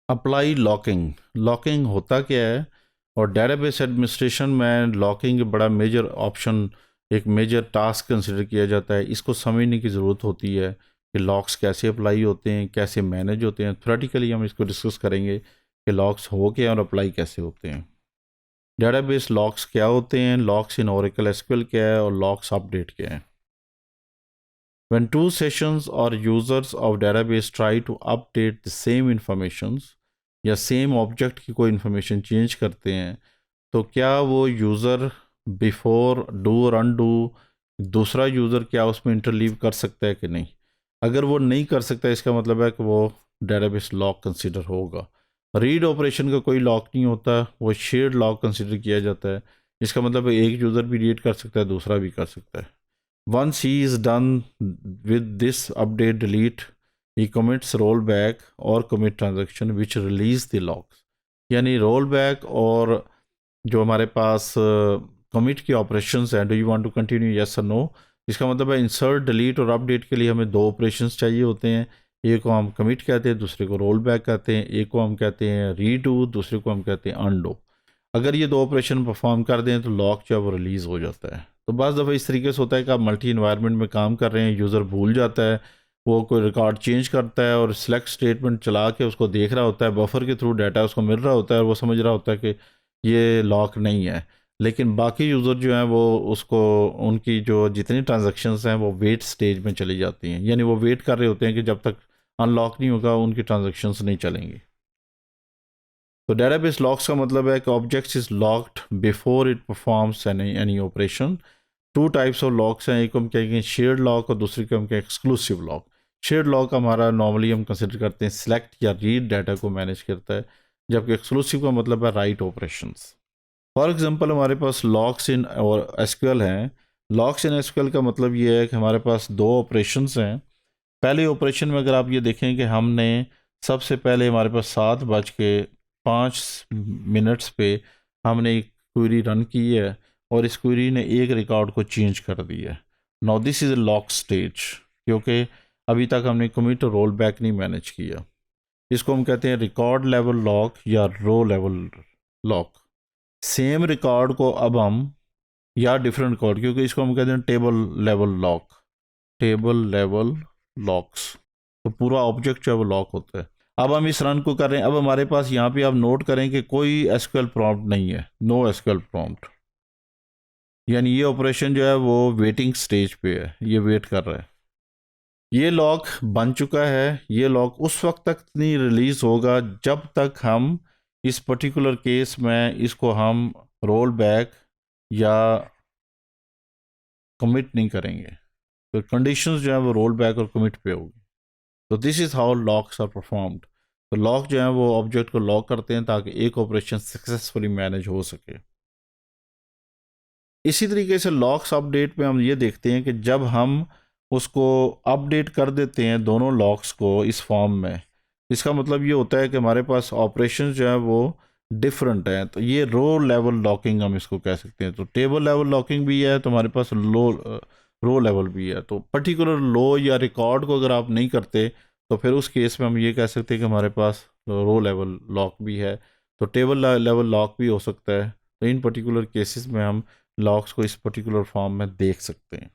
Apply locking. Locking होता क्या है, और डेटाबेस एडमिनिस्ट्रेशन में लॉकिंग बड़ा मेजर ऑप्शन, एक मेजर टास्क कंसिडर किया जाता है। इसको समझने की ज़रूरत होती है कि लॉक्स कैसे अप्लाई होते हैं, कैसे मैनेज होते हैं। थ्योरेटिकली हम इसको डिस्कस करेंगे कि लॉक्स हो क्या और अप्लाई कैसे होते हैं। डेटाबेस लॉक्स क्या होते हैं, लॉक्स इन ओरेकल एसक्यूएल क्या है, और लॉक्स अपडेट क्या है। When two sessions or users of database try to update the same informations या सेम ऑब्जेक्ट की कोई इन्फॉर्मेशन चेंज करते हैं, तो क्या वो यूज़र बिफोर डू और अनडू दूसरा यूज़र क्या उसमें इंटरलीव कर सकता है कि नहीं। अगर वो नहीं कर सकता, इसका मतलब है कि वो डेटाबेस लॉक कंसिडर होगा। रीड ऑपरेशन का कोई लॉक नहीं होता, वो शेयर्ड लॉक कंसिडर किया जाता है। इसका मतलब है एक यूज़र भी रीड कर सकता है, दूसरा भी कर सकता है। Once he is done with this update delete, he commits rollback or commit transaction which release the logs। यानी rollback और जो हमारे पास commit की operations हैं, do you want to continue yes or no, इसका मतलब है insert delete और update के लिए हमें दो operations चाहिए होते हैं। एक को हम commit कहते हैं, दूसरे को rollback कहते हैं। एक को हम कहते हैं redo, दूसरे को हम कहते हैं undo। अगर ये दो ऑपरेशन परफॉर्म कर दें तो लॉक जो है वो रिलीज़ हो जाता है। तो बस दफ़ा इस तरीके से होता है कि आप मल्टी इन्वायरमेंट में काम कर रहे हैं, यूज़र भूल जाता है, वो कोई रिकॉर्ड चेंज करता है और सिलेक्ट स्टेटमेंट चला के उसको देख रहा होता है, बफर के थ्रू डाटा उसको मिल रहा होता है और वो समझ रहा होता है कि ये लॉक नहीं है। लेकिन बाकी यूज़र जो हैं वो उसको, उनकी जो जितनी ट्रांजेक्शन्स हैं वो वेट स्टेज में चली जाती हैं, यानी वो वेट कर रहे होते हैं कि जब तक अनलॉक नहीं होगा उनकी ट्रांजेक्शन्स नहीं चलेंगी। तो डेटाबेस लॉक्स का मतलब है कि object is locked before it performs any operation. Two types of locks हैं, एक को हम कहेंगे शेयर्ड लॉक और दूसरी को हम कहेंगे एक्सक्लूसिव लॉक। शेयर्ड लॉक हमारा नॉर्मली हम कंसिडर करते हैं सिलेक्ट या रीड डाटा को मैनेज करता है, जबकि एक्सक्लूसिव का मतलब है राइट ऑपरेशंस। फॉर एग्जांपल हमारे पास लॉक्स इन और एसक्यूएल हैं। लॉक्स इन एसक्यूएल का मतलब ये है कि हमारे पास दो ऑपरेशंस हैं। पहले ऑपरेशन में अगर आप ये देखें कि हमने सबसे पहले हमारे पास 7:05 पे हमने एक क्वेरी रन की है और इस क्वेरी ने एक रिकॉर्ड को चेंज कर दिया है। Now this is a lock stage, क्योंकि अभी तक हमने कमिट और रोल बैक नहीं मैनेज किया। इसको हम कहते हैं रिकॉर्ड लेवल लॉक या रो लेवल लॉक। सेम रिकॉर्ड को अब हम, या डिफरेंट रिकॉर्ड, क्योंकि इसको हम कहते हैं table level lock, table level locks. तो पूरा ऑब्जेक्ट जो है वो लॉक होता है। अब हम इस रन को कर रहे हैं। अब हमारे पास यहाँ पे आप नोट करें कि कोई एसक्यूएल प्रॉम्प्ट नहीं है, नो एसक्यूएल प्रॉम्प्ट, यानी ये ऑपरेशन जो है वो वेटिंग स्टेज पे है, ये वेट कर रहा है। ये लॉक बन चुका है। ये लॉक उस वक्त तक नहीं रिलीज होगा जब तक हम इस पर्टिकुलर केस में इसको हम रोल बैक या कमिट नहीं करेंगे। तो कंडीशंस जो है वो रोल बैक और कमिट पे होगी। तो this is how locks are performed. तो लॉक जो है वो ऑब्जेक्ट को लॉक करते हैं ताकि एक ऑपरेशन सक्सेसफुली मैनेज हो सके। इसी तरीके से लॉक्स अपडेट में हम ये देखते हैं कि जब हम उसको अपडेट कर देते हैं दोनों लॉक्स को इस फॉर्म में, इसका मतलब ये होता है कि हमारे पास ऑपरेशन जो है वो डिफरेंट है। तो ये रो लेवल लॉकिंग हम इसको कह सकते हैं। तो टेबल लेवल लॉकिंग भी है, तो हमारे पास रो लेवल भी है। तो पर्टिकुलर लो या रिकॉर्ड को अगर आप नहीं करते तो फिर उस केस में हम ये कह सकते हैं कि हमारे पास रो लेवल लॉक भी है। तो टेबल लेवल लॉक भी हो सकता है। तो इन पर्टिकुलर केसेस में हम लॉक्स को इस पर्टिकुलर फॉर्म में देख सकते हैं।